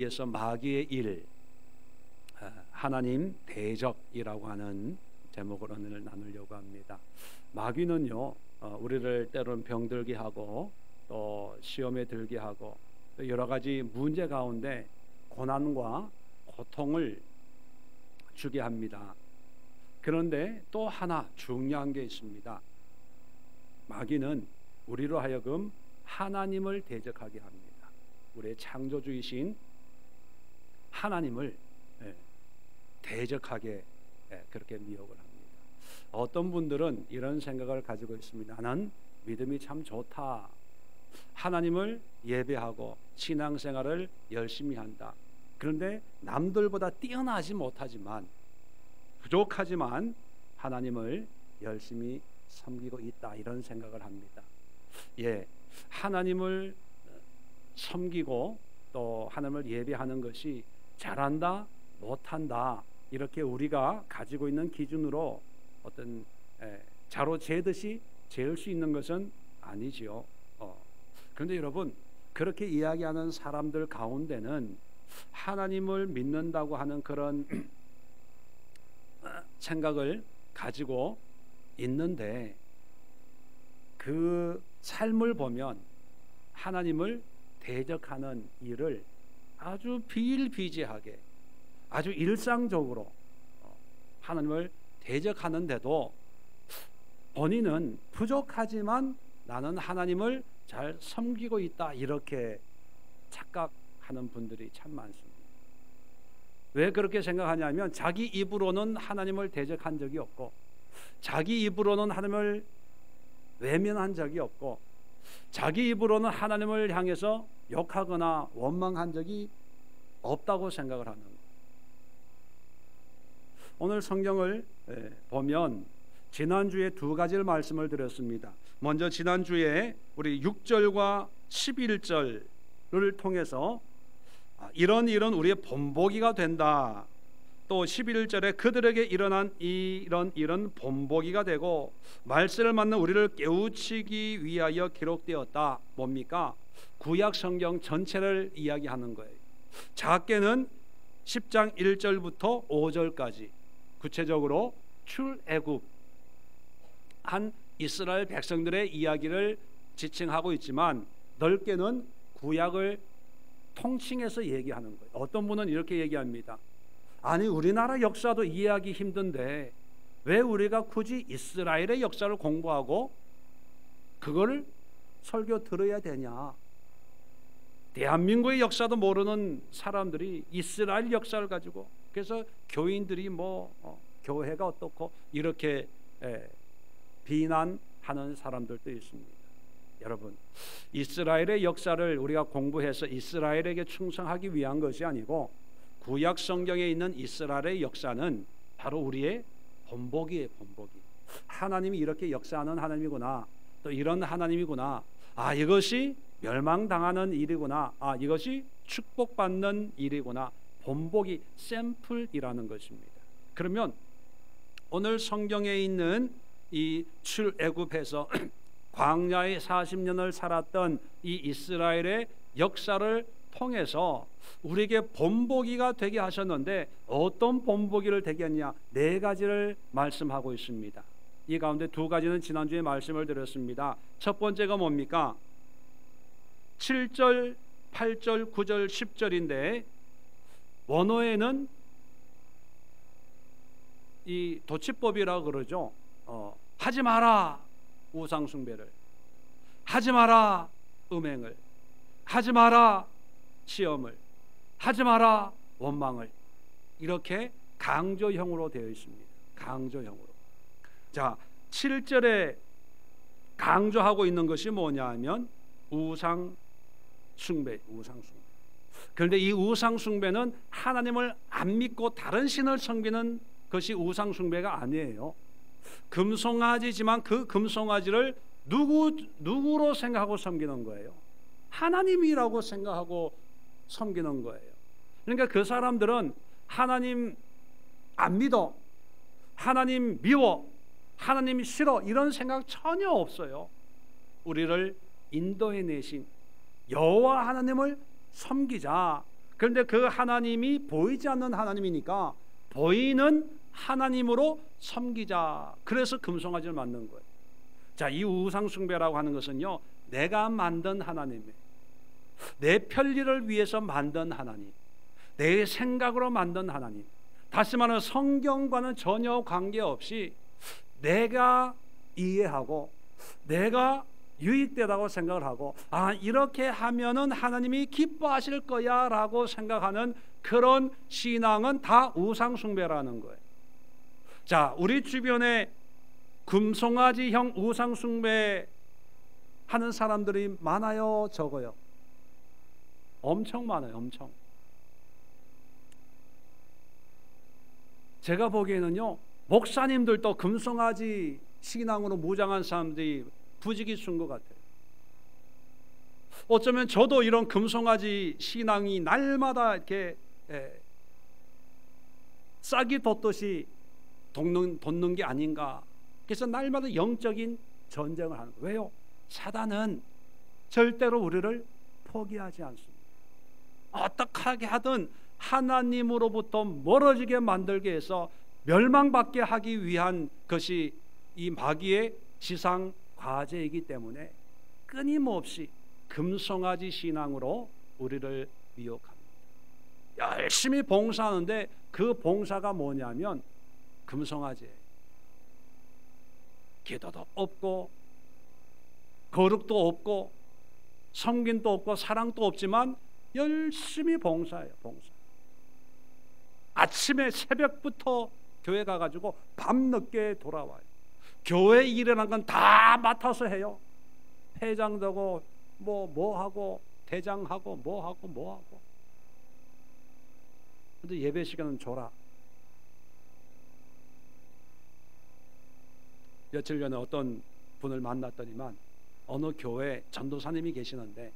에서 마귀의 일, 하나님 대적이라고 하는 제목으로 오늘 나누려고 합니다. 마귀는요, 우리를 때로는 병들게 하고 또 시험에 들게 하고 또 여러 가지 문제 가운데 고난과 고통을 주게 합니다. 그런데 또 하나 중요한 게 있습니다. 마귀는 우리로 하여금 하나님을 대적하게 합니다. 우리의 창조주이신 하나님을 대적하게 그렇게 미혹을 합니다. 어떤 분들은 이런 생각을 가지고 있습니다. 나는 믿음이 참 좋다. 하나님을 예배하고 신앙생활을 열심히 한다. 그런데 남들보다 뛰어나지 못하지만 부족하지만 하나님을 열심히 섬기고 있다. 이런 생각을 합니다. 하나님을 섬기고 또 하나님을 예배하는 것이 잘한다, 못한다 이렇게 우리가 가지고 있는 기준으로 어떤 자로 재듯이 재을 수 있는 것은 아니지요. 그런데 여러분, 그렇게 이야기하는 사람들 가운데는 하나님을 믿는다고 하는 그런 생각을 가지고 있는데 그 삶을 보면 하나님을 대적하는 일을 아주 비일비재하게 아주 일상적으로 하나님을 대적하는데도 본인은 부족하지만 나는 하나님을 잘 섬기고 있다 이렇게 착각하는 분들이 참 많습니다. 왜 그렇게 생각하냐면 자기 입으로는 하나님을 대적한 적이 없고 자기 입으로는 하나님을 외면한 적이 없고 자기 입으로는 하나님을 향해서 욕하거나 원망한 적이 없다고 생각을 하는 거예요. 오늘 성경을 보면 지난주에 두 가지를 말씀을 드렸습니다. 먼저 지난주에 우리 6절과 11절을 통해서 이런 우리의 본보기가 된다. 또 11절에 그들에게 일어난 이런 본보기가 되고 말세를 맞는 우리를 깨우치기 위하여 기록되었다. 뭡니까? 구약 성경 전체를 이야기하는 거예요. 작게는 10장 1절부터 5절까지 구체적으로 출애굽 한 이스라엘 백성들의 이야기를 지칭하고 있지만 넓게는 구약을 통칭해서 얘기하는 거예요. 어떤 분은 이렇게 얘기합니다. 아니 우리나라 역사도 이해하기 힘든데 왜 우리가 굳이 이스라엘의 역사를 공부하고 그거를 설교 들어야 되냐. 대한민국의 역사도 모르는 사람들이 이스라엘 역사를 가지고 그래서 교인들이 교회가 어떻고 이렇게 비난하는 사람들도 있습니다. 여러분, 이스라엘의 역사를 우리가 공부해서 이스라엘에게 충성하기 위한 것이 아니고 구약 성경에 있는 이스라엘의 역사는 바로 우리의 본보기예요. 본보기. 하나님이 이렇게 역사하는 하나님이구나. 또 이런 하나님이구나. 이것이 멸망당하는 일이구나. 이것이 축복받는 일이구나. 본보기 샘플이라는 것입니다. 그러면 오늘 성경에 있는 이 출애굽해서 광야에 40년을 살았던 이 이스라엘의 역사를 통해서 우리에게 본보기가 되게 하셨는데 어떤 본보기를 되게 했냐? 네 가지를 말씀하고 있습니다. 이 가운데 두 가지는 지난주에 말씀을 드렸습니다. 첫 번째가 뭡니까? 7절, 8절, 9절, 10절인데 원어에는 이 도치법이라고 그러죠. 하지 마라 우상 숭배를, 하지 마라 음행을, 하지 마라 시험을, 하지 마라 원망을, 이렇게 강조형으로 되어 있습니다. 강조형으로. 자, 7절에 강조하고 있는 것이 뭐냐 하면 우상 숭배. 그런데 이 우상 숭배는 하나님을 안 믿고 다른 신을 섬기는 것이 우상 숭배가 아니에요. 금송아지지만 그 금송아지를 누구로 생각하고 섬기는 거예요? 하나님이라고 생각하고 섬기는 거예요. 그러니까 그 사람들은 하나님 안 믿어, 하나님 미워, 하나님 싫어 이런 생각 전혀 없어요. 우리를 인도해 내신 여호와 하나님을 섬기자. 그런데 그 하나님이 보이지 않는 하나님이니까 보이는 하나님으로 섬기자. 그래서 금송아지를 만든 거예요. 자, 이 우상 숭배라고 하는 것은요, 내가 만든 하나님이에요. 내 편리를 위해서 만든 하나님, 내 생각으로 만든 하나님. 다시 말하면 성경과는 전혀 관계없이 내가 이해하고 내가 유익되다고 생각을 하고, 아, 이렇게 하면은 하나님이 기뻐하실 거야 라고 생각하는 그런 신앙은 다 우상 숭배라는 거예요. 자, 우리 주변에 금송아지형 우상 숭배 하는 사람들이 많아요, 적어요? 엄청 많아요. 엄청. 제가 보기에는요, 목사님들도 금송아지 신앙으로 무장한 사람들이 부지기수인 것 같아요. 어쩌면 저도 이런 금송아지 신앙이 날마다 이렇게 싹이 돋듯이 돋는 게 아닌가. 그래서 날마다 영적인 전쟁을 하는 거예요. 왜요? 사단은 절대로 우리를 포기하지 않습니다. 어떻게 하든 하나님으로부터 멀어지게 만들게 해서 멸망받게 하기 위한 것이 이 마귀의 지상 과제이기 때문에 끊임없이 금송아지 신앙으로 우리를 미혹합니다. 열심히 봉사하는데 그 봉사가 뭐냐면 금송아지예요. 기도도 없고 거룩도 없고 성김도 없고 사랑도 없지만 열심히 봉사해요. 봉사. 아침에 새벽부터 교회 가가지고 밤늦게 돌아와요. 교회 일이라는 건 다 맡아서 해요. 회장되고 뭐 하고 대장하고 뭐 하고. 근데 예배 시간은 줘라. 며칠 전에 어떤 분을 만났더니만 어느 교회 전도사님이 계시는데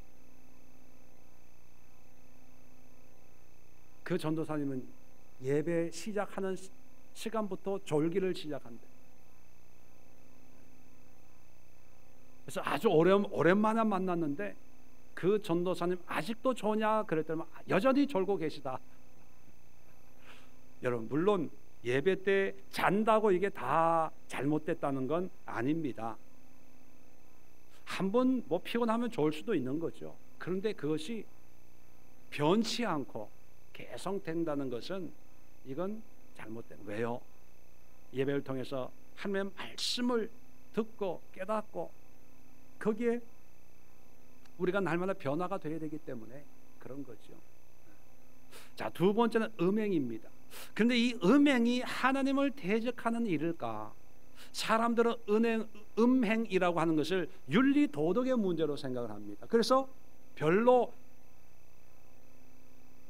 그 전도사님은 예배 시작하는 시간부터 졸기를 시작한대. 그래서 아주 오랜만에 만났는데 그 전도사님 아직도 조냐 그랬더니 여전히 졸고 계시다. 여러분, 물론 예배 때 잔다고 이게 다 잘못됐다는 건 아닙니다. 한번 뭐 피곤하면 졸 수도 있는 거죠. 그런데 그것이 변치 않고 계속된다는 것은 이건 잘못된. 왜요? 예배를 통해서 하나님의 말씀을 듣고 깨닫고 거기에 우리가 날마다 변화가 되어야 되기 때문에 그런 거죠. 자, 두 번째는 음행입니다. 그런데 이 음행이 하나님을 대적하는 일일까? 사람들은 음행이라고 하는 것을 윤리 도덕의 문제로 생각을 합니다. 그래서 별로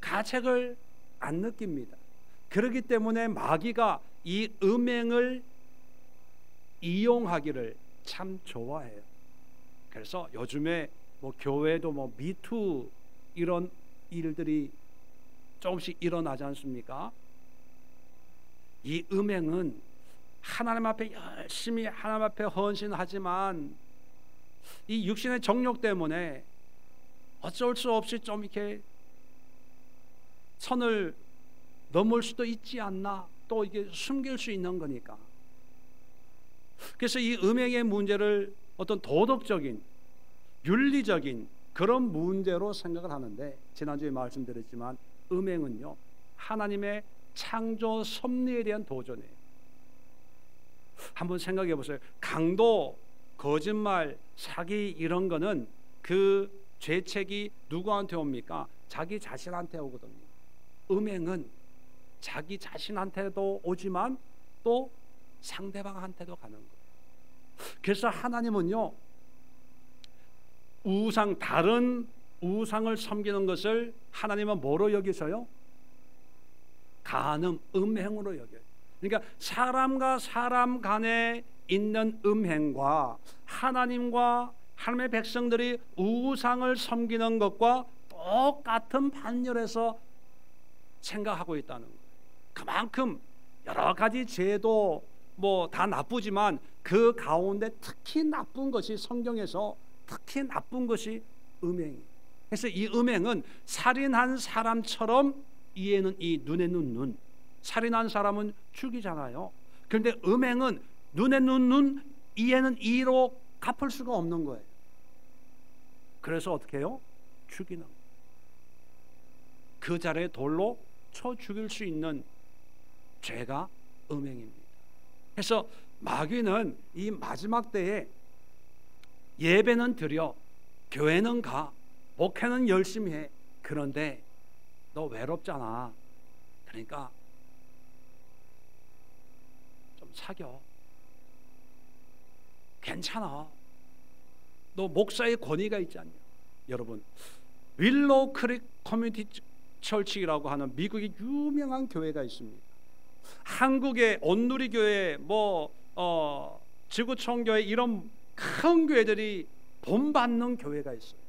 가책을 안 느낍니다. 그렇기 때문에 마귀가 이 음행을 이용하기를 참 좋아해요. 그래서 요즘에 뭐 교회도 뭐 미투 이런 일들이 조금씩 일어나지 않습니까? 이 음행은 하나님 앞에 열심히 하나님 앞에 헌신하지만 이 육신의 정욕 때문에 어쩔 수 없이 좀 이렇게 선을 넘을 수도 있지 않나, 또 이게 숨길 수 있는 거니까. 그래서 이 음행의 문제를 어떤 도덕적인 윤리적인 그런 문제로 생각을 하는데, 지난주에 말씀드렸지만 음행은요 하나님의 창조 섭리에 대한 도전이에요. 한번 생각해 보세요. 강도, 거짓말, 사기 이런 거는 그 죄책이 누구한테 옵니까? 자기 자신한테 오거든요. 음행은 자기 자신한테도 오지만 또 상대방한테도 가는 거예요. 그래서 하나님은요 다른 우상을 섬기는 것을 하나님은 뭐로 여기서요? 간음, 음행으로 여겨요. 그러니까 사람과 사람 간에 있는 음행과 하나님과 하나님의 백성들이 우상을 섬기는 것과 똑같은 판결에서 생각하고 있다는 거예요. 그만큼 여러 가지 죄도 뭐 다 나쁘지만 그 가운데 특히 나쁜 것이, 성경에서 특히 나쁜 것이 음행이에요. 그래서 이 음행은 살인한 사람처럼 이에는 이 눈에는 눈, 살인한 사람은 죽이잖아요. 그런데 음행은 눈에는 눈, 이에는 이로 갚을 수가 없는 거예요. 그래서 어떻게 해요? 죽이는 거예요. 그 자리에 돌로 쳐 죽일 수 있는 죄가 음행입니다. 그래서 마귀는 이 마지막 때에 예배는 드려, 교회는 가, 목회는 열심히 해. 그런데 너 외롭잖아. 그러니까 좀 사겨. 괜찮아. 너 목사의 권위가 있지 않냐. 여러분, 윌로우 크릭 커뮤니티 철치라고 하는 미국의 유명한 교회가 있습니다. 한국의 온누리교회, 지구촌교회 이런 큰 교회들이 본받는 교회가 있어요.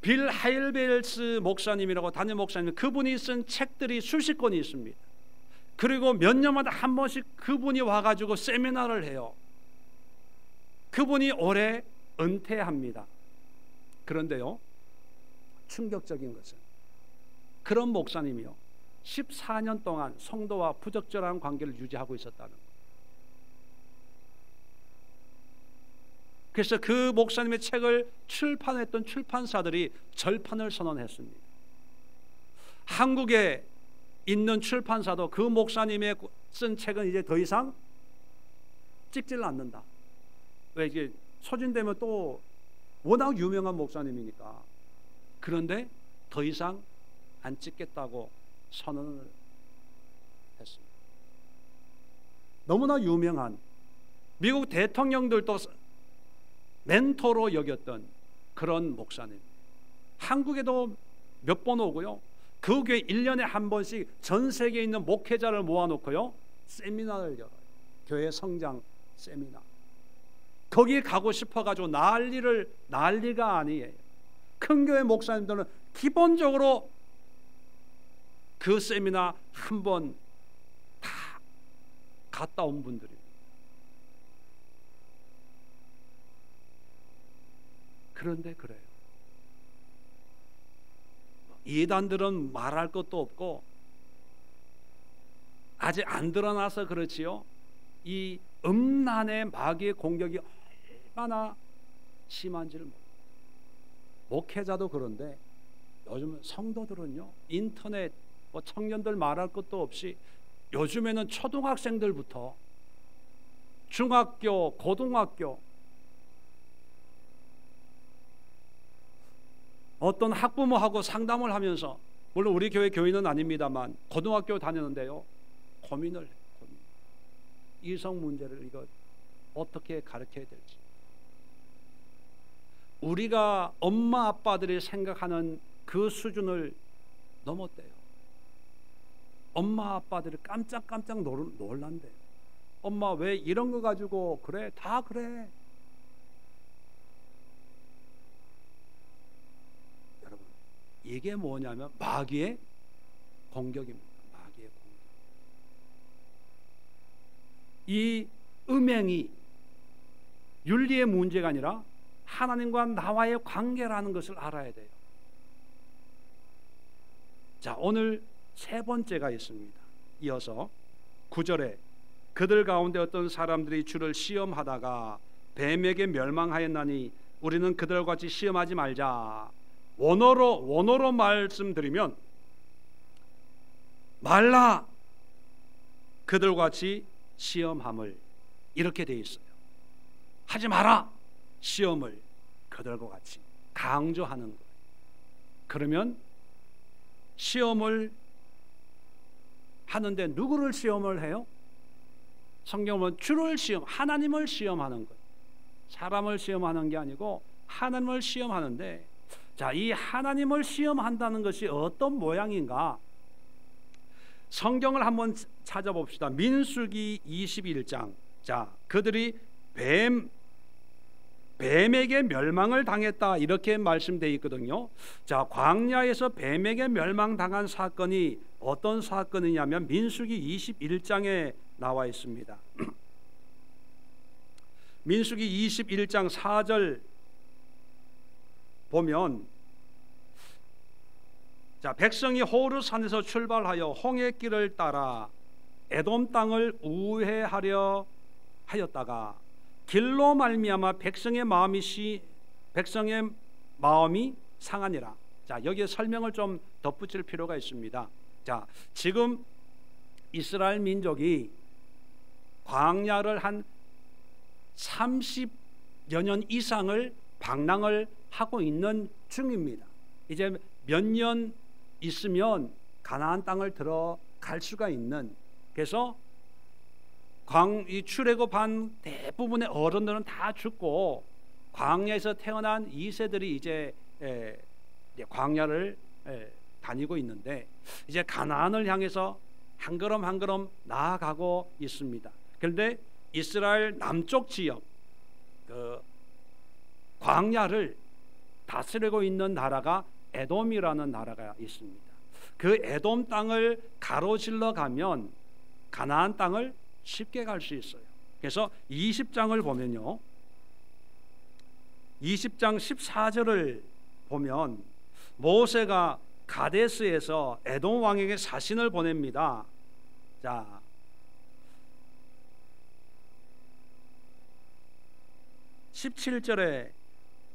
빌 하일벨스 목사님이라고 담임 목사님, 그분이 쓴 책들이 수십 권이 있습니다. 그리고 몇 년마다 한 번씩 그분이 와가지고 세미나를 해요. 그분이 올해 은퇴합니다. 그런데요, 충격적인 것은 그런 목사님이요 14년 동안 성도와 부적절한 관계를 유지하고 있었다는 거예요. 그래서 그 목사님의 책을 출판했던 출판사들이 절판을 선언했습니다. 한국에 있는 출판사도 그 목사님의 쓴 책은 이제 더 이상 찍지를 않는다. 왜? 이게 소진되면 또 워낙 유명한 목사님이니까. 그런데 더 이상 안 찍겠다고 선언을 했습니다. 너무나 유명한 미국 대통령들도 멘토로 여겼던 그런 목사님, 한국에도 몇 번 오고요, 그 교회 1년에 한 번씩 전 세계에 있는 목회자를 모아놓고요 세미나를 열어요. 교회 성장 세미나. 거기에 가고 싶어가지고 난리가 아니에요. 큰 교회 목사님들은 기본적으로 그 세미나 한 번 다 갔다 온 분들입니다. 그런데 그래요. 이단들은 말할 것도 없고 아직 안 드러나서 그렇지요. 이 음란의 마귀의 공격이 얼마나 심한지를 모릅니다. 목회자도 그런데 요즘은 성도들은요, 인터넷 청년들 말할 것도 없이 요즘에는 초등학생들부터 중학교, 고등학교 어떤 학부모하고 상담을 하면서, 물론 우리 교회 교인은 아닙니다만 고등학교 다녔는데요, 고민을 해요. 이성 문제를 이거 어떻게 가르쳐야 될지. 우리가 엄마 아빠들이 생각하는 그 수준을 넘었대요. 엄마 아빠들이 깜짝깜짝 놀란대요. 엄마 왜 이런 거 가지고 그래? 다 그래. 여러분, 이게 뭐냐면 마귀의 공격입니다. 마귀의 공격. 이 음행이 윤리의 문제가 아니라 하나님과 나와의 관계라는 것을 알아야 돼요. 자, 오늘 세 번째가 있습니다. 이어서 9절에 그들 가운데 어떤 사람들이 주를 시험하다가 뱀에게 멸망하였나니 우리는 그들과 같이 시험하지 말자. 원어로 말씀드리면 말라 그들과 같이 시험함을, 이렇게 돼 있어요. 하지 마라. 시험을 그들과 같이 강조하는 거예요. 그러면 시험을 하는데 누구를 시험을 해요? 성경은 주를 하나님을 시험하는 거예요. 사람을 시험하는 게 아니고 하나님을 시험하는데, 자, 이 하나님을 시험한다는 것이 어떤 모양인가? 성경을 한번 찾아봅시다. 민수기 21장. 자, 그들이 뱀에게 멸망을 당했다, 이렇게 말씀되어 있거든요. 자, 광야에서 뱀에게 멸망당한 사건이 어떤 사건이냐면 민수기 21장에 나와 있습니다. 민수기 21장 4절 보면 자, 백성이 호르산에서 출발하여 홍해길을 따라 에돔 땅을 우회하려 하였다가 길로 말미암아 백성의 마음이 상하니라. 자, 여기에 설명을 좀 덧붙일 필요가 있습니다. 자, 지금 이스라엘 민족이 광야를 한 30여 년 이상을 방랑을 하고 있는 중입니다. 이제 몇 년 있으면 가나안 땅을 들어갈 수가 있는, 그래서 이 출애굽한 대부분의 어른들은 다 죽고 광야에서 태어난 2세들이 이제 광야를 다니고 있는데 이제 가나안을 향해서 한 걸음 한 걸음 나아가고 있습니다. 그런데 이스라엘 남쪽 지역 그 광야를 다스리고 있는 나라가 에돔이라는 나라가 있습니다. 그 에돔 땅을 가로질러 가면 가나안 땅을 쉽게 갈 수 있어요. 그래서 20장을 보면요, 20장 14절을 보면 모세가 가데스에서 에돔 왕에게 사신을 보냅니다. 자, 17절에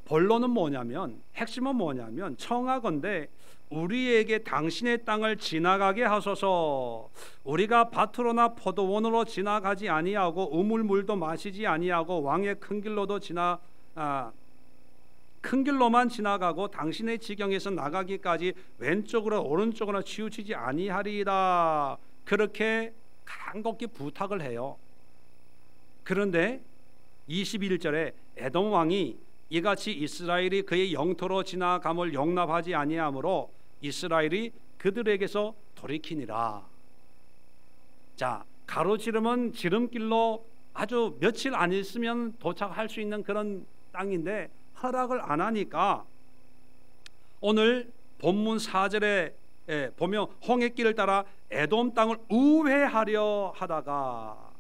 본론은 뭐냐면, 핵심은 뭐냐면, 청하건대 우리에게 당신의 땅을 지나가게 하소서. 우리가 밭으로나 포도원으로 지나가지 아니하고 우물물도 마시지 아니하고 왕의 큰 길로만 지나가고 당신의 지경에서 나가기까지 왼쪽으로 오른쪽으로 치우치지 아니하리이다. 그렇게 간곡히 부탁을 해요. 그런데 21절에 에돔 왕이 이같이 이스라엘이 그의 영토로 지나감을 용납하지 아니하므로 이스라엘이 그들에게서 돌이키니라. 자, 가로지름은 지름길로 아주 며칠 안 있으면 도착할 수 있는 그런 땅인데 허락을 안 하니까 오늘 본문 4절에 보면 홍해길을 따라 에돔 땅을 우회하려 하다가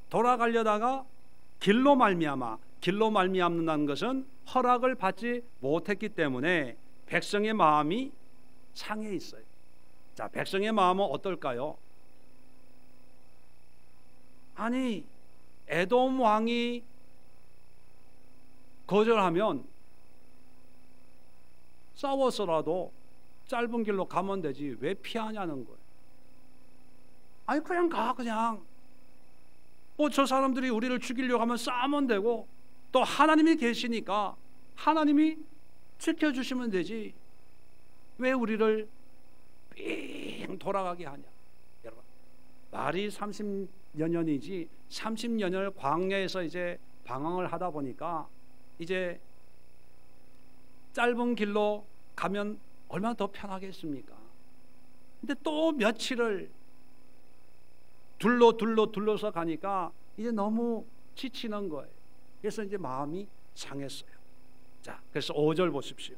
돌아가려다가 길로 말미암는다는 것은 허락을 받지 못했기 때문에 백성의 마음이 상해 있어요. 자, 백성의 마음은 어떨까요? 아니, 에돔 왕이 거절하면 싸워서라도 짧은 길로 가면 되지 왜 피하냐는 거예요. 아니, 그냥 가, 그냥. 저 사람들이 우리를 죽이려고 하면 싸우면 되고, 또 하나님이 계시니까 하나님이 지켜주시면 되지 왜 우리를 삥 돌아가게 하냐. 여러분, 말이 30여 년이지 30여 년을 광야에서 이제 방황을 하다 보니까 이제 짧은 길로 가면 얼마나 더 편하겠습니까? 근데 또 며칠을 둘러서 가니까 이제 너무 지치는 거예요. 그래서 이제 마음이 상했어요. 자, 그래서 5절 보십시오.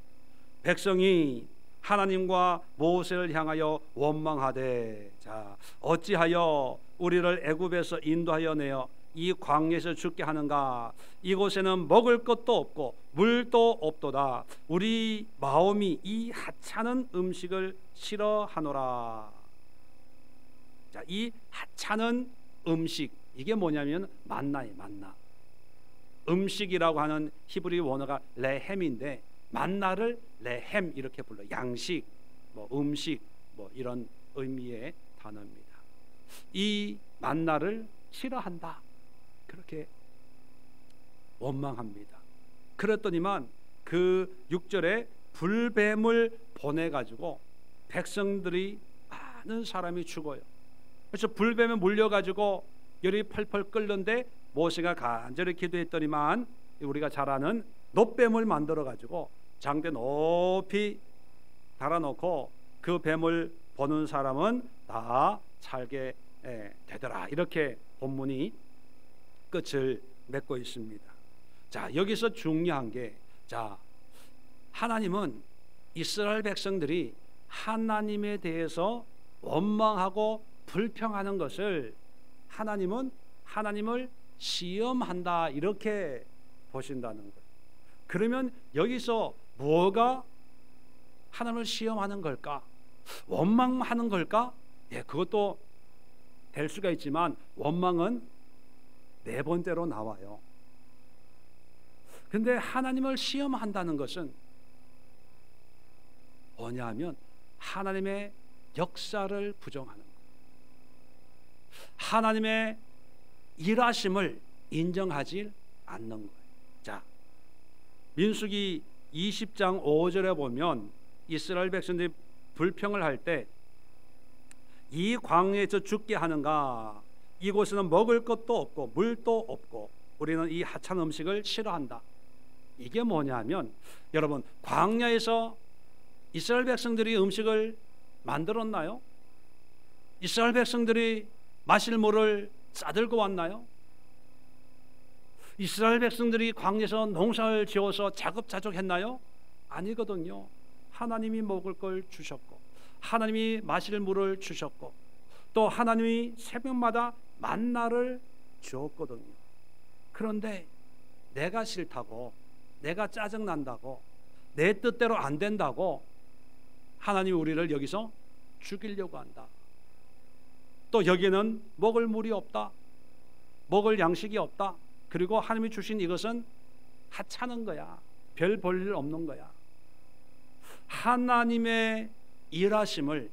백성이 하나님과 모세를 향하여 원망하되, 자, 어찌하여 우리를 애굽에서 인도하여 내어 이 광야에서 죽게 하는가? 이곳에는 먹을 것도 없고 물도 없도다. 우리 마음이 이 하찮은 음식을 싫어하노라. 자, 이 하찮은 음식, 이게 뭐냐면 만나예요. 만나. 음식이라고 하는 히브리 원어가 레헴인데 만나를 레헴 이렇게 불러. 양식, 뭐 음식, 뭐 이런 의미의 단어입니다. 이 만나를 싫어한다. 그렇게 원망합니다. 그랬더니만 그 6절에 불뱀을 보내가지고 백성들이 많은 사람이 죽어요. 그래서 불뱀에 물려가지고 열이 펄펄 끓는데 모세가 간절히 기도했더니만 우리가 잘 아는 놋뱀을 만들어가지고 장대 높이 달아놓고 그 뱀을 보는 사람은 다 살게 되더라. 이렇게 본문이 끝을 맺고 있습니다. 자, 여기서 중요한 게, 자, 하나님은 이스라엘 백성들이 하나님에 대해서 원망하고 불평하는 것을 하나님은 하나님을 시험한다 이렇게 보신다는 거예요. 그러면 여기서 뭐가 하나님을 시험하는 걸까? 원망하는 걸까? 예, 그것도 될 수가 있지만 원망은 네 번째로 나와요. 근데 하나님을 시험한다는 것은 뭐냐면 하나님의 역사를 부정하는 거예요. 하나님의 일하심을 인정하지 않는 거예요. 자, 민수기 20장 5절에 보면 이스라엘 백성들이 불평을 할 때 이 광야에서 죽게 하는가? 이곳에는 먹을 것도 없고 물도 없고 우리는 이 하찮은 음식을 싫어한다. 이게 뭐냐면 여러분, 광야에서 이스라엘 백성들이 음식을 만들었나요? 이스라엘 백성들이 마실 물을 싸들고 왔나요? 이스라엘 백성들이 광야에서 농사를 지어서 자급자족했나요? 아니거든요. 하나님이 먹을 걸 주셨고 하나님이 마실 물을 주셨고 또 하나님이 새벽마다 만나를 주었거든요. 그런데 내가 싫다고, 내가 짜증난다고, 내 뜻대로 안 된다고 하나님이 우리를 여기서 죽이려고 한다. 또 여기는 먹을 물이 없다, 먹을 양식이 없다. 그리고 하나님이 주신 이것은 하찮은 거야, 별 볼 일 없는 거야. 하나님의 일하심을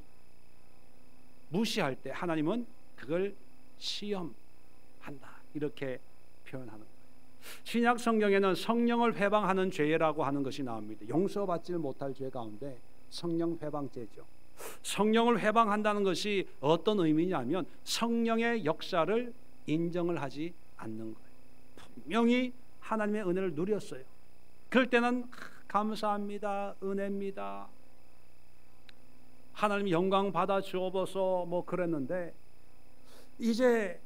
무시할 때 하나님은 그걸 시험한다, 이렇게 표현하는 거예요. 신약 성경에는 성령을 회방하는 죄라고 하는 것이 나옵니다. 용서받지 못할 죄 가운데 성령 회방죄죠. 성령을 회방한다는 것이 어떤 의미냐면 성령의 역사를 인정을 하지 않는 거예요. 분명히 하나님의 은혜를 누렸어요. 그럴 때는 감사합니다, 은혜입니다, 하나님 영광 받아 주옵소서 뭐 그랬는데 이제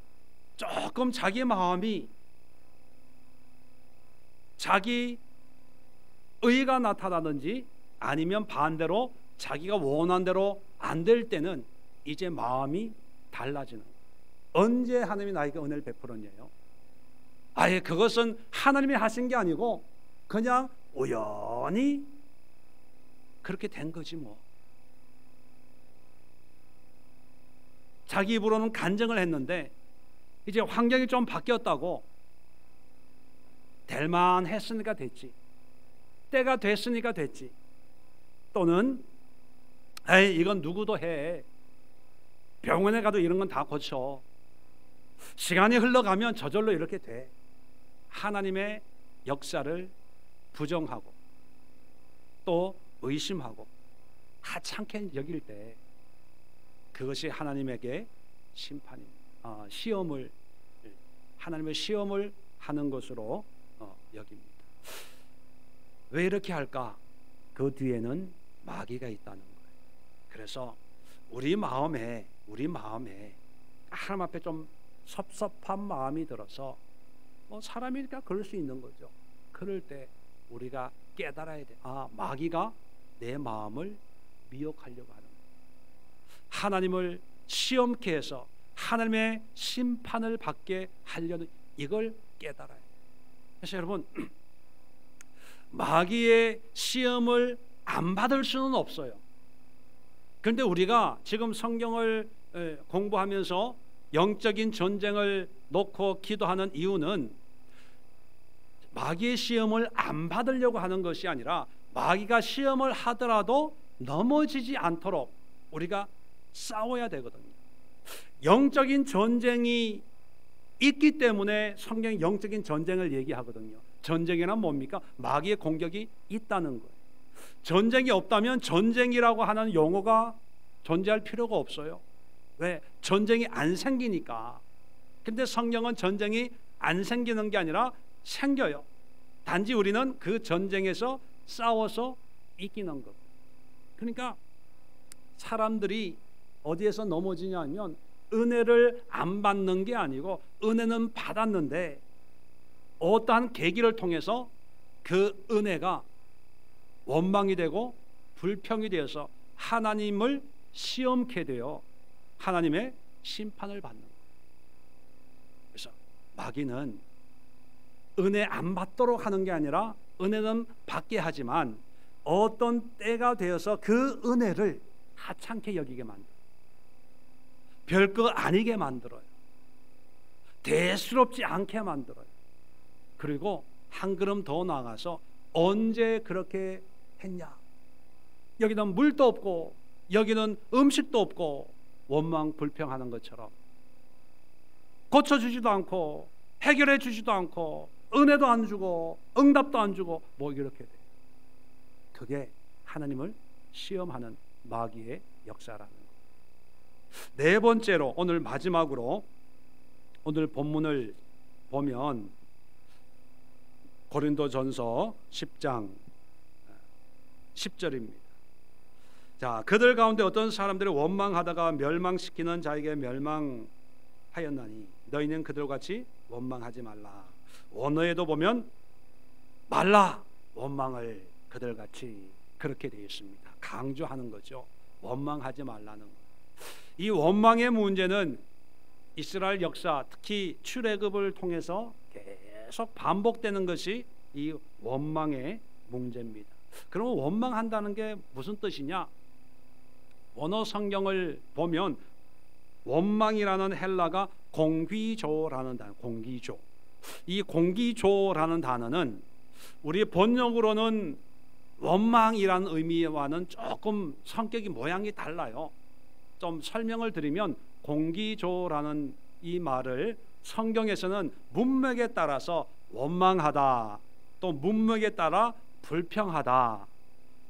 조금 자기 마음이, 자기 의가 나타나든지 아니면 반대로 자기가 원한 대로 안 될 때는 이제 마음이 달라지는 거예요. 언제 하나님이 나에게 은혜를 베풀었냐요? 아예 그것은 하나님이 하신 게 아니고 그냥 우연히 그렇게 된 거지 뭐. 자기 입으로는 간증을 했는데 이제 환경이 좀 바뀌었다고 될만 했으니까 됐지, 때가 됐으니까 됐지, 또는 에이 이건 누구도 해, 병원에 가도 이런 건 다 고쳐, 시간이 흘러가면 저절로 이렇게 돼. 하나님의 역사를 부정하고 또 의심하고 하찮게 여길 때 그것이 하나님에게 심판입니다. 시험을, 하나님의 시험을 하는 것으로 여깁니다. 왜 이렇게 할까? 그 뒤에는 마귀가 있다는 거예요. 그래서 우리 마음에 하나님 앞에 좀 섭섭한 마음이 들어서 뭐 사람이니까 그럴 수 있는 거죠. 그럴 때 우리가 깨달아야 돼. 마귀가 내 마음을 미혹하려고 하는 거예요. 하나님을 시험케 해서 하나님의 심판을 받게 하려는, 이걸 깨달아요. 그래서 여러분, 마귀의 시험을 안 받을 수는 없어요. 그런데 우리가 지금 성경을 공부하면서 영적인 전쟁을 놓고 기도하는 이유는 마귀의 시험을 안 받으려고 하는 것이 아니라 마귀가 시험을 하더라도 넘어지지 않도록 우리가 싸워야 되거든요. 영적인 전쟁이 있기 때문에 성경이 영적인 전쟁을 얘기하거든요. 전쟁이란 뭡니까? 마귀의 공격이 있다는 거예요. 전쟁이 없다면 전쟁이라고 하는 용어가 존재할 필요가 없어요. 왜? 전쟁이 안 생기니까. 근데 성경은 전쟁이 안 생기는 게 아니라 생겨요. 단지 우리는 그 전쟁에서 싸워서 이기는 것. 그러니까 사람들이 어디에서 넘어지냐면 은혜를 안 받는 게 아니고 은혜는 받았는데 어떠한 계기를 통해서 그 은혜가 원망이 되고 불평이 되어서 하나님을 시험케 되어 하나님의 심판을 받는 거예요. 그래서 마귀는 은혜 안 받도록 하는 게 아니라 은혜는 받게 하지만 어떤 때가 되어서 그 은혜를 하찮게 여기게 만들어요. 별거 아니게 만들어요. 대수롭지 않게 만들어요. 그리고 한 걸음 더 나아가서 언제 그렇게 했냐? 여기는 물도 없고 여기는 음식도 없고 원망 불평하는 것처럼 고쳐주지도 않고 해결해 주지도 않고 은혜도 안 주고 응답도 안 주고 뭐 이렇게 돼요. 그게 하나님을 시험하는 마귀의 역사라는 거예요. 네 번째로 오늘 마지막으로 오늘 본문을 보면 고린도전서 10장 10절입니다. 자, 그들 가운데 어떤 사람들이 원망하다가 멸망시키는 자에게 멸망하였나니 너희는 그들과 같이 원망하지 말라. 원어에도 보면 말라 원망을 그들같이 그렇게 되어 있습니다. 강조하는 거죠. 원망하지 말라는 거. 이 원망의 문제는 이스라엘 역사, 특히 출애굽을 통해서 계속 반복되는 것이 이 원망의 문제입니다. 그럼 원망한다는 게 무슨 뜻이냐? 원어 성경을 보면 원망이라는 헬라가 공기조라는 단어, 공기조. 이 공기조라는 단어는 우리 번역으로는 원망이라는 의미와는 조금 성격이 모양이 달라요. 좀 설명을 드리면 공기조라는 이 말을 성경에서는 문맥에 따라서 원망하다, 또 문맥에 따라 불평하다,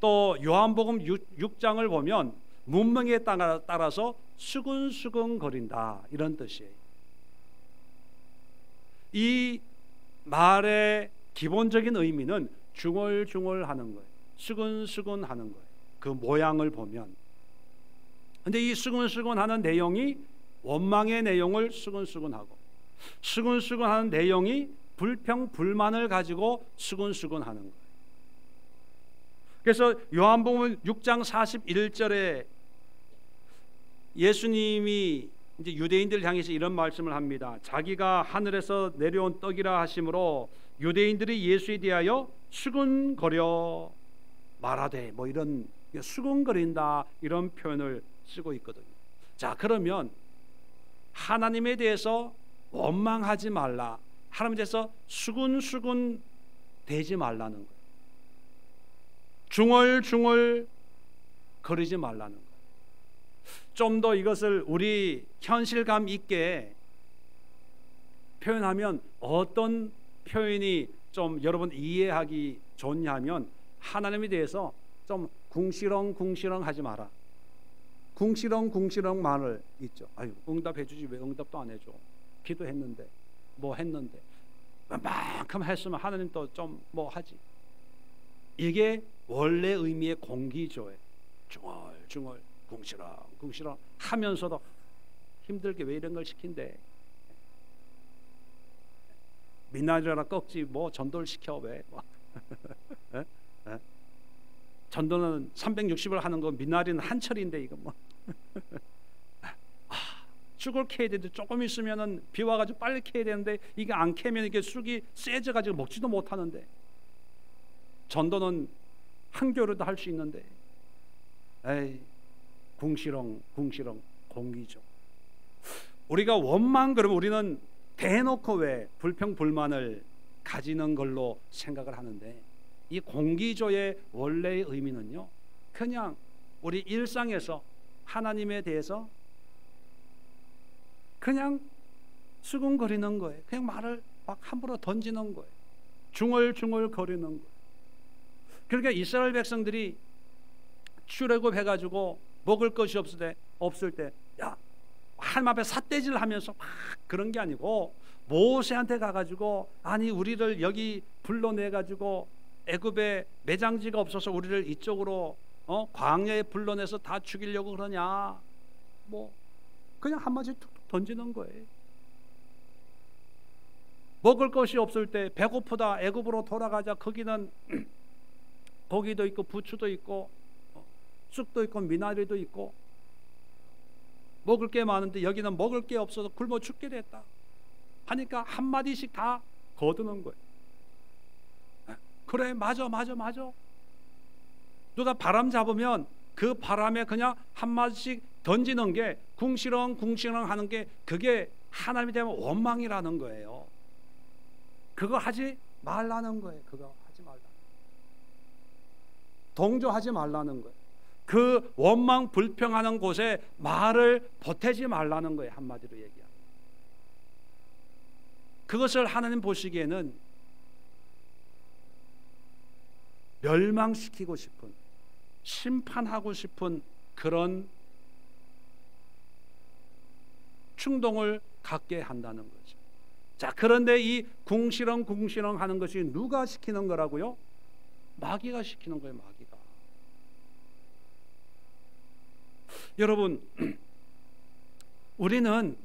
또 요한복음 6장을 보면 문맥에 따라서 수근수근 거린다 이런 뜻이에요. 이 말의 기본적인 의미는 중얼중얼하는 거예요. 수근수근하는 거예요. 그 모양을 보면. 근데 이 수근수근하는 내용이 원망의 내용을 수근수근하고 수근수근하는 내용이 불평 불만을 가지고 수근수근하는 거예요. 그래서 요한복음 6장 41절에 예수님이 이제 유대인들 향해서 이런 말씀을 합니다. 자기가 하늘에서 내려온 떡이라 하심으로 유대인들이 예수에 대하여 수근거려 말하되 뭐 이런 수근거린다 이런 표현을 쓰고 있거든요. 자, 그러면 하나님에 대해서 원망하지 말라, 하나님에 대해서 수근수근 되지 말라는 거예요. 중얼중얼 거리지 말라는 거예요. 좀 더 이것을 우리 현실감 있게 표현하면 어떤 표현이 좀 여러분 이해하기 좋냐면 하나님에 대해서 좀 궁시렁궁시렁 하지 마라. 궁시렁궁시렁 말을 있죠. 아유, 응답해 주지 왜 응답도 안 해줘. 기도했는데 뭐 했는데 만큼 했으면 하나님 또 좀 뭐 하지. 이게 원래 의미의 공기조예요. 중얼중얼 궁시렁궁시렁 하면서도 힘들게 왜 이런 걸 시킨대. 미나리라 꺾지 뭐 전도를 시켜 왜 뭐. 전도는 360을 하는 거 미나리는 한철인데 이거 뭐. 쑥을 캐야 되는데 조금 있으면은 비 와가지고 빨리 캐야 되는데 이게 안 캐면 이게 쑥이 세져가지고 먹지도 못하는데 전도는 한겨울에도 할 수 있는데 에이 궁시렁 공기죠. 우리가 원망 그러면 우리는 대놓고 왜 불평 불만을 가지는 걸로 생각을 하는데 이 공기조의 원래의 의미는요 그냥 우리 일상에서 하나님에 대해서 그냥 수근거리는 거예요. 그냥 말을 막 함부로 던지는 거예요. 중얼중얼 거리는 거예요. 그러니까 이스라엘 백성들이 출애굽 해가지고 먹을 것이 없을 때 야 하나님 앞에 삿대질 하면서 막 그런 게 아니고 모세한테 가가지고 아니 우리를 여기 불러내가지고 애굽에 매장지가 없어서 우리를 이쪽으로 광야에 불러내서 다 죽이려고 그러냐 뭐 그냥 한마디 툭툭 던지는 거예요. 먹을 것이 없을 때 배고프다 애굽으로 돌아가자. 거기는 고기도 있고 부추도 있고 쑥도 있고 미나리도 있고 먹을 게 많은데 여기는 먹을 게 없어서 굶어 죽게 됐다 하니까 한마디씩 다 거두는 거예요. 그래, 맞아. 누가 바람 잡으면 그 바람에 그냥 한마디씩 던지는 게 궁시렁 하는 게 그게 하나님이 되면 원망이라는 거예요. 그거 하지 말라는 거예요. 그거 하지 말라는 거예요. 동조하지 말라는 거예요. 그 원망 불평하는 곳에 말을 보태지 말라는 거예요. 한마디로 얘기하면. 그것을 하나님 보시기에는 멸망시키고 싶은, 심판하고 싶은 그런 충동을 갖게 한다는 거죠. 자, 그런데 이 궁시렁 하는 것이 누가 시키는 거라고요? 마귀가 시키는 거예요. 마귀가. 여러분, 우리는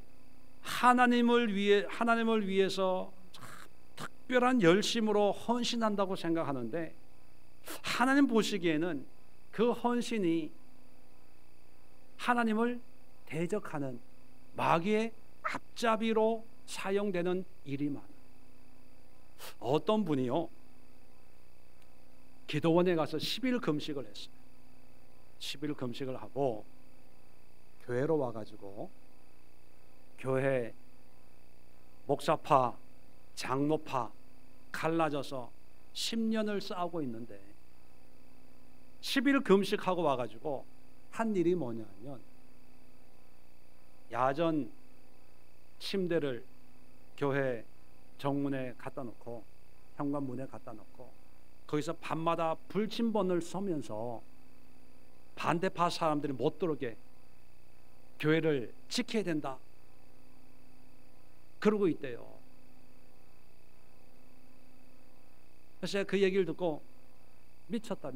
하나님을 위해서 특별한 열심으로 헌신한다고 생각하는데, 하나님 보시기에는 그 헌신이 하나님을 대적하는 마귀의 앞잡이로 사용되는 일이 많아요. 어떤 분이요, 기도원에 가서 10일 금식을 했어요. 10일 금식을 하고 교회로 와가지고 교회 목사파, 장로파 갈라져서 10년을 싸우고 있는데 10일 금식하고 와가지고 한 일이 뭐냐면, 야전 침대를 교회 정문에 갖다 놓고, 현관문에 갖다 놓고, 거기서 밤마다 불침번을 서면서 반대파 사람들이 못 들어오게 교회를 지켜야 된다, 그러고 있대요. 그래서 제가 그 얘기를 듣고 미쳤어.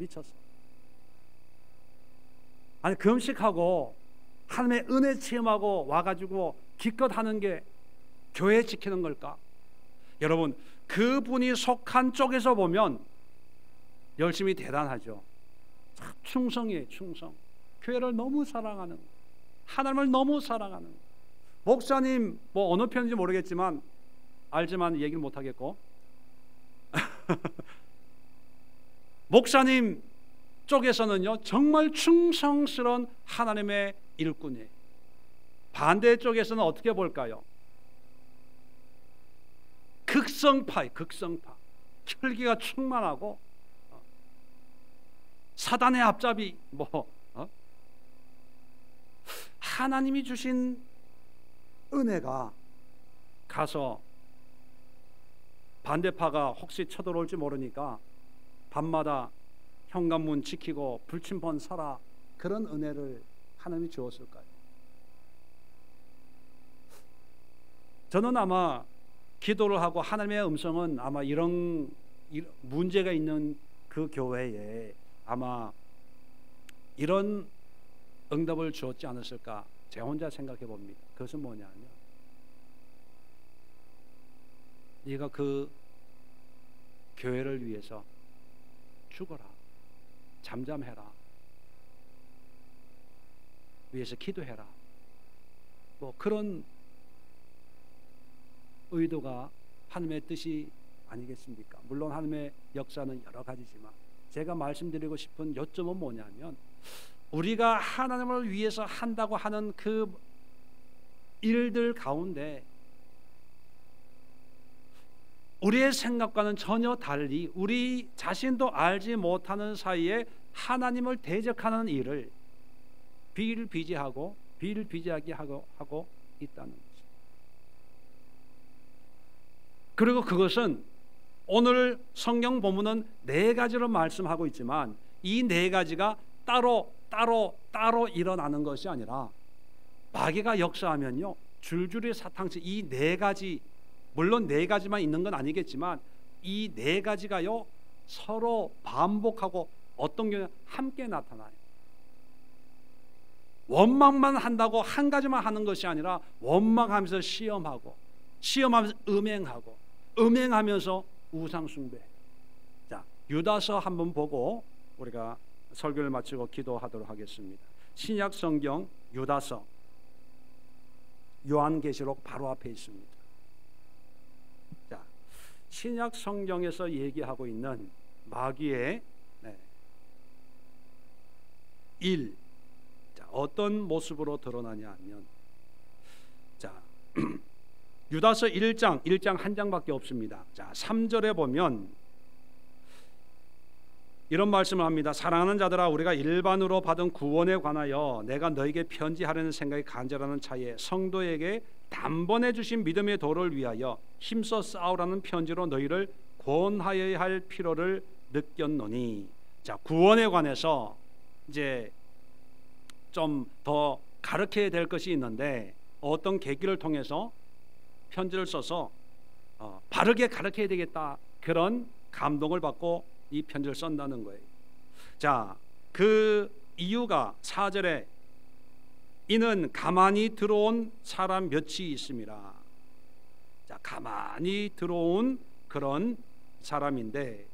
아니, 금식하고 하나님의 은혜 체험하고 와가지고 기껏 하는 게 교회 지키는 걸까? 여러분, 그분이 속한 쪽에서 보면 열심히 대단하죠. 충성이에요. 충성. 교회를 너무 사랑하는, 하나님을 너무 사랑하는. 목사님 뭐 어느 편인지 모르겠지만, 알지만 얘기를 못하겠고 목사님 쪽에서는요 정말 충성스러운 하나님의 일꾼이에요. 반대 쪽에서는 어떻게 볼까요? 극성파. 혈기가 충만하고 사단의 앞잡이 하나님이 주신 은혜가 가서 반대파가 혹시 쳐들어올지 모르니까 밤마다 현관문 지키고 불침번 서라, 그런 은혜를 하나님이 주었을까요? 저는 아마 기도를 하고 하나님의 음성은 아마 이런 문제가 있는 그 교회에 아마 이런 응답을 주었지 않았을까, 제가 혼자 생각해 봅니다. 그것은 뭐냐면, 네가 그 교회를 위해서 죽어라, 잠잠해라, 위해서 기도해라, 뭐 그런 의도가 하나님의 뜻이 아니겠습니까? 물론 하나님의 역사는 여러 가지지만 제가 말씀드리고 싶은 요점은 뭐냐면, 우리가 하나님을 위해서 한다고 하는 그 일들 가운데 우리의 생각과는 전혀 달리 우리 자신도 알지 못하는 사이에 하나님을 대적하는 일을 비일비재하게 하고 있다는 거죠. 그리고 그것은 오늘 성경 본문은 4가지로 말씀하고 있지만, 이 4가지가 따로 일어나는 것이 아니라 마귀가 역사하면요 줄줄이 사탕치 이 4가지, 물론 4가지만 있는 건 아니겠지만 이 4가지가요 서로 반복하고 어떤 경우는 함께 나타나요. 원망만 한다고 한 가지만 하는 것이 아니라 원망하면서 시험하고, 시험하면서 음행하면서 우상숭배. 자, 유다서 한번 보고 우리가 설교를 마치고 기도하도록 하겠습니다. 신약 성경 유다서, 요한계시록 바로 앞에 있습니다. 자, 신약 성경에서 얘기하고 있는 마귀의 일. 자, 어떤 모습으로 드러나냐 하면, 자, 유다서 1장 한 장밖에 없습니다. 자, 3절에 보면 이런 말씀을 합니다. 사랑하는 자들아, 우리가 일반으로 받은 구원에 관하여 내가 너에게 편지하려는 생각이 간절하는 차에 성도에게 단번에 주신 믿음의 도를 위하여 힘써 싸우라는 편지로 너희를 권하여야 할 필요를 느꼈노니. 자, 구원에 관해서 이제 좀 더 가르쳐야 될 것이 있는데, 어떤 계기를 통해서 편지를 써서 바르게 가르쳐야 되겠다, 그런 감동을 받고 이 편지를 쓴다는 거예요. 자, 그 이유가 4절에 이는 가만히 들어온 사람 몇이 있습니다. 자, 가만히 들어온 그런 사람인데,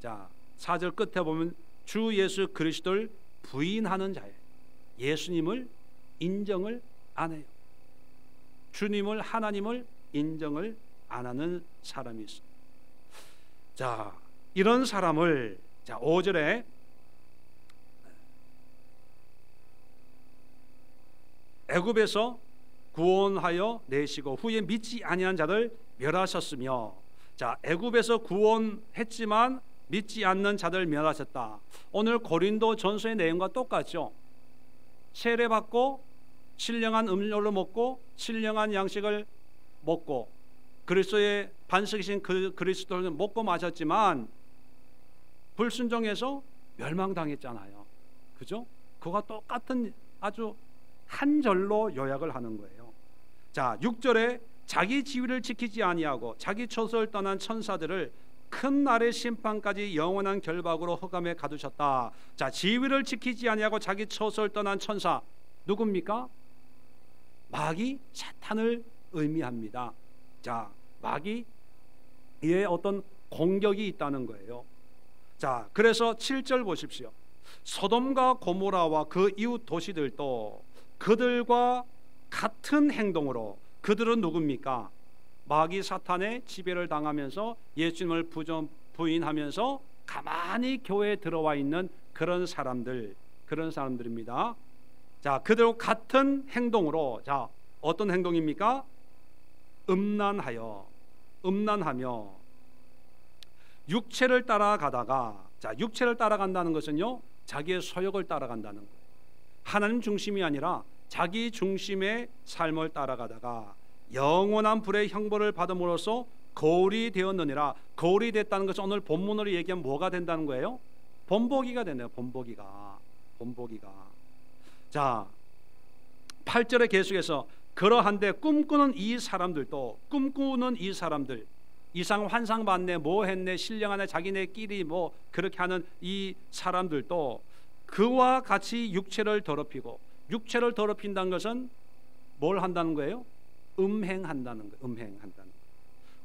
자, 4절 끝에 보면 주 예수 그리스도를 부인하는 자예요. 예수님을 인정을 안 해요. 주님을, 하나님을 인정을 안 하는 사람이 있어요. 자, 이런 사람을, 자, 5절에 애굽에서 구원하여 내시고 후에 믿지 아니한 자들 멸하셨으며. 자, 애굽에서 구원했지만 믿지 않는 자들 멸하셨다. 오늘 고린도 전서의 내용과 똑같죠. 세례받고 신령한 음료를 먹고 신령한 양식을 먹고 그리스도의 반석이신 그 그리스도를 먹고 마셨지만 불순종해서 멸망당했잖아요. 그죠? 그와 똑같은 아주 한 절로 요약을 하는 거예요. 자, 6절에 자기 지위를 지키지 아니하고 자기 처소를 떠난 천사들을 큰 날의 심판까지 영원한 결박으로 흑암에 가두셨다. 자, 지위를 지키지 아니하고 자기 처소를 떠난 천사, 누굽니까? 마귀, 사탄을 의미합니다. 자, 마귀의 어떤 공격이 있다는 거예요. 자, 그래서 7절 보십시오. 소돔과 고모라와 그 이웃 도시들도 그들과 같은 행동으로, 그들은 누굽니까? 마귀 사탄의 지배를 당하면서 예수님을 부인하면서 가만히 교회에 들어와 있는 그런 사람들입니다. 자, 그들과 같은 행동으로, 자, 어떤 행동입니까? 음란하며 육체를 따라가다가, 자, 육체를 따라간다는 것은요, 자기의 소욕을 따라간다는 거예요. 하나님 중심이 아니라 자기 중심의 삶을 따라가다가 영원한 불의 형벌을 받음으로써 거울이 되었느니라. 거울이 됐다는 것은 오늘 본문으로 얘기하면 뭐가 된다는 거예요? 본보기가 되네요. 본보기가. 자, 8절에 계속해서 그러한데 꿈꾸는 이 사람들, 이상 환상 봤네, 뭐 했네, 신령하네, 자기네끼리 뭐 그렇게 하는 이 사람들도 그와 같이 육체를 더럽히고, 육체를 더럽힌다는 것은 뭘 한다는 거예요? 음행한다는 거예요.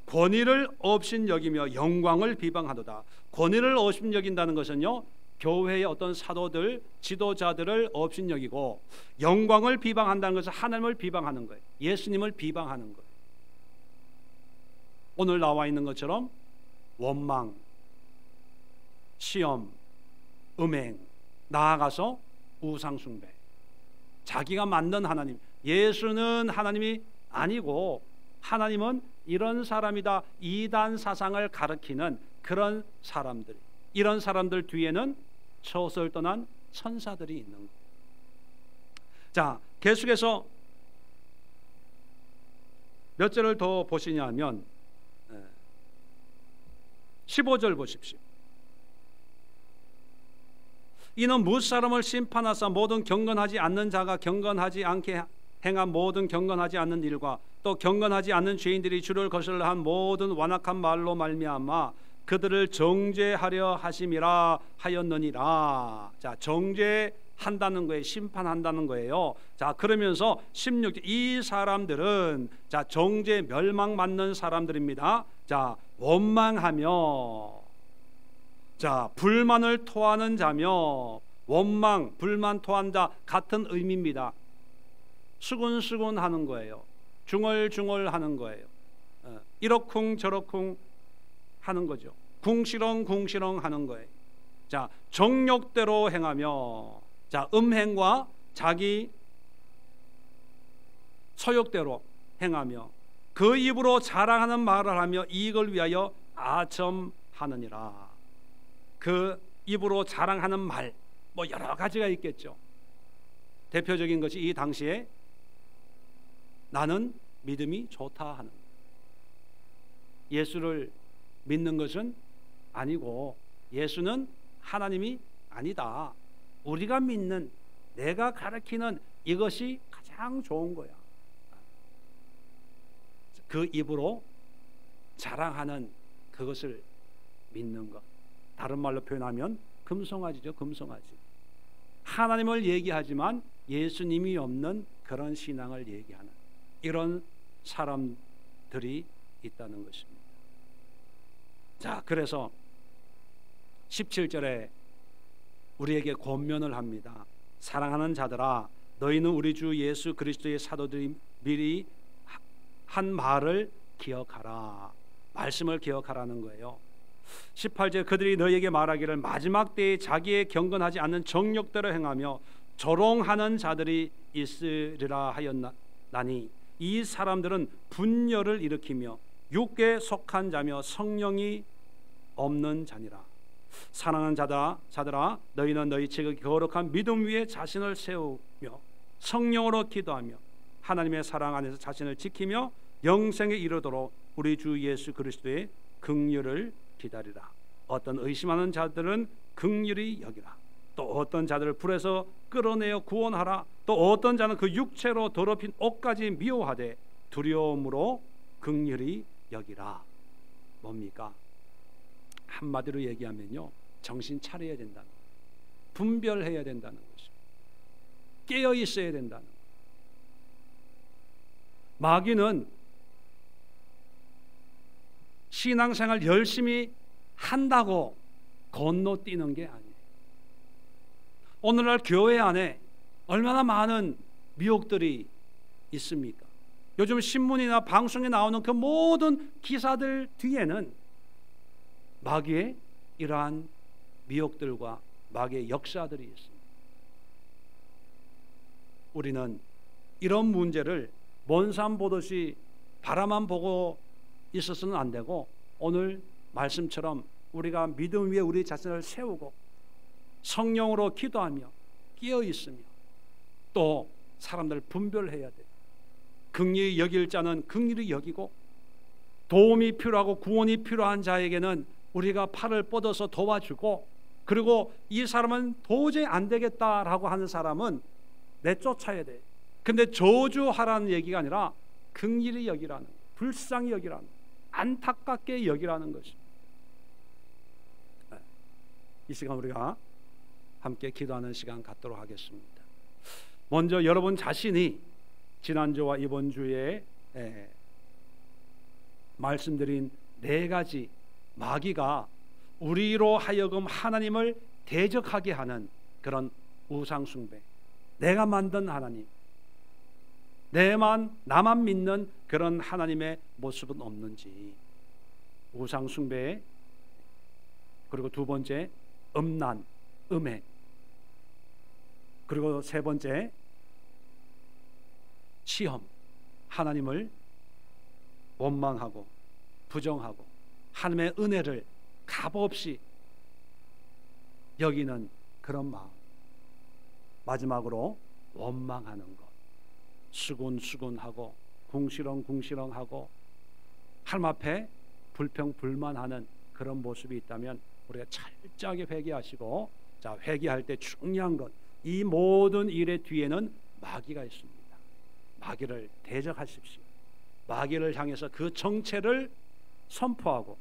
권위를 업신여기며 영광을 비방하도다. 권위를 업신여긴다는 것은요, 교회의 어떤 사도들, 지도자들을 업신여기고, 영광을 비방한다는 것은 하나님을 비방하는 거예요. 예수님을 비방하는 거예요. 오늘 나와 있는 것처럼 원망, 시험, 음행, 나아가서 우상숭배, 자기가 만든 하나님, 예수는 하나님이 아니고 하나님은 이런 사람이다, 이단 사상을 가르치는 그런 사람들, 이런 사람들 뒤에는 처소를 떠난 천사들이 있는 거예요. 자, 계속해서 몇 절을 더 보시냐면 15절 보십시오. 이는 무사람을 심판하사 모든 경건하지 않는 자가 경건하지 않게 행한 모든 경건하지 않는 일과 또 경건하지 않는 죄인들이 주를 거슬러 한 모든 완악한 말로 말미암아 그들을 정죄하려 하심이라 하였느니라. 자, 정죄한다는 거예요. 심판한다는 거예요. 자, 그러면서 16절, 이 사람들은 자, 정죄 멸망 맞는 사람들입니다. 자, 원망하며, 자, 불만을 토하는 자며, 원망, 불만 토한 자 같은 의미입니다. 수군수군 하는 거예요. 중얼중얼 하는 거예요. 이러쿵 저러쿵 하는 거죠. 궁시렁궁시렁 하는 거예요. 자, 정욕대로 행하며, 자, 음행과 자기 소욕대로 행하며 그 입으로 자랑하는 말을 하며 이익을 위하여 아첨하느니라. 그 입으로 자랑하는 말, 뭐 여러 가지가 있겠죠. 대표적인 것이 이 당시에 나는 믿음이 좋다 하는 거예요. 예수를 믿는 것은 아니고 예수는 하나님이 아니다. 우리가 믿는, 내가 가르치는 이것이 가장 좋은 거야. 그 입으로 자랑하는 그것을 믿는 것. 다른 말로 표현하면 금송아지죠. 금송아지. 하나님을 얘기하지만 예수님이 없는 그런 신앙을 얘기하는 이런 사람들이 있다는 것입니다. 자, 그래서 17절에 우리에게 권면을 합니다. 사랑하는 자들아, 너희는 우리 주 예수 그리스도의 사도들이 미리 한 말을 기억하라. 말씀을 기억하라는 거예요. 18절 그들이 너희에게 말하기를 마지막 때에 자기의 경건하지 않는 정욕대로 행하며 조롱하는 자들이 있으리라 하였나니 이 사람들은 분열을 일으키며 육에 속한 자며 성령이 없는 자니라. 사랑하는 자들아 너희는 너희 지극히 거룩한 믿음 위에 자신을 세우며 성령으로 기도하며 하나님의 사랑 안에서 자신을 지키며 영생에 이르도록 우리 주 예수 그리스도의 긍휼을 기다리라. 어떤 의심하는 자들은 긍휼히 여기라. 또 어떤 자들을 불에서 끌어내어 구원하라. 또 어떤 자는 그 육체로 더럽힌 옷까지 미워하되 두려움으로 긍휼히 여기라. 뭡니까? 한마디로 얘기하면요, 정신 차려야 된다는 거예요. 분별해야 된다는 것입니다. 깨어 있어야 된다는 거예요. 마귀는 신앙생활 열심히 한다고 건너뛰는 게 아니에요. 오늘날 교회 안에 얼마나 많은 미혹들이 있습니까? 요즘 신문이나 방송에 나오는 그 모든 기사들 뒤에는 마귀의 이러한 미혹들과 마귀의 역사들이 있습니다. 우리는 이런 문제를 먼산 보듯이 바라만 보고 있어서는 안 되고 오늘 말씀처럼 우리가 믿음 위에 우리 자신을 세우고 성령으로 기도하며 끼어 있으며 또 사람들을 분별해야 돼요. 긍휼히 여길 자는 긍휼히 여기고 도움이 필요하고 구원이 필요한 자에게는 우리가 팔을 뻗어서 도와주고, 그리고 이 사람은 도저히 안 되겠다라고 하는 사람은 내쫓아야 돼. 근데 저주하라는 얘기가 아니라 긍휼히 여기라는, 불쌍히 여기라는, 안타깝게 여기라는 것입니다. 이 시간 우리가 함께 기도하는 시간 갖도록 하겠습니다. 먼저 여러분 자신이 지난주와 이번 주에 말씀드린 네 가지 마귀가 우리로 하여금 하나님을 대적하게 하는 그런 우상 숭배, 내가 만든 하나님, 나만 믿는 그런 하나님의 모습은 없는지, 우상 숭배, 그리고 두 번째 음란, 음해, 그리고 세 번째 시험, 하나님을 원망하고 부정하고 하나님의 은혜를 값없이 여기는 그런 마음, 마지막으로 원망하는 것, 수군수군하고 궁시렁궁시렁하고 하나님 앞에 불평불만하는 그런 모습이 있다면 우리가 철저하게 회개하시고, 자, 회개할 때 중요한 것, 이 모든 일의 뒤에는 마귀가 있습니다. 마귀를 대적하십시오. 마귀를 향해서 그 정체를 선포하고,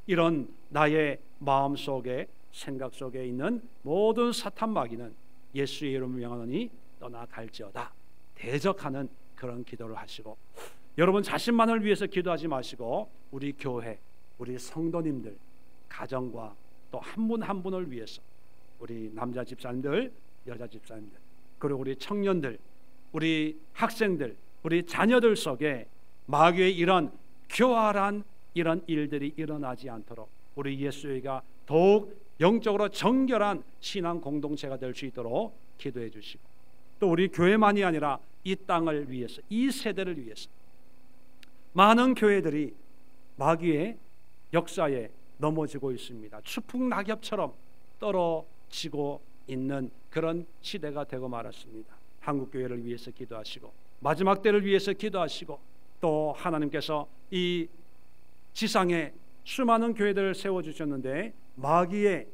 이런 나의 마음 속에 생각 속에 있는 모든 사탄 마귀는 예수의 이름을 명하노니 떠나갈지어다 대적하는 그런 기도를 하시고, 여러분 자신만을 위해서 기도하지 마시고 우리 교회, 우리 성도님들, 가정과 또 한 분 한 분을 위해서, 우리 남자 집사님들, 여자 집사님들, 그리고 우리 청년들, 우리 학생들, 우리 자녀들 속에 마귀의 이런 교활한 이런 일들이 일어나지 않도록 우리 예수회가 더욱 영적으로 정결한 신앙 공동체가 될 수 있도록 기도해 주시고, 또 우리 교회만이 아니라 이 땅을 위해서, 이 세대를 위해서 많은 교회들이 마귀의 역사에 넘어지고 있습니다. 추풍 낙엽처럼 떨어지고 있는 그런 시대가 되고 말았습니다. 한국교회를 위해서 기도하시고, 마지막 때를 위해서 기도하시고, 또 하나님께서 이 지상에 수많은 교회들을 세워주셨는데 마귀의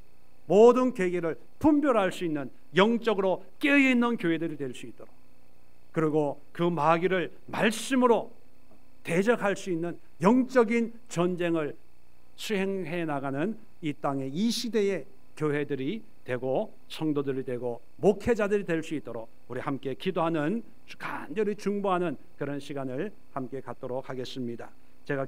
모든 계기를 분별할 수 있는 영적으로 깨어있는 교회들이 될 수 있도록, 그리고 그 마귀를 말씀으로 대적할 수 있는 영적인 전쟁을 수행해 나가는 이 땅의 이 시대의 교회들이 되고 성도들이 되고 목회자들이 될 수 있도록 우리 함께 기도하는, 간절히 중보하는 그런 시간을 함께 갖도록 하겠습니다. 제가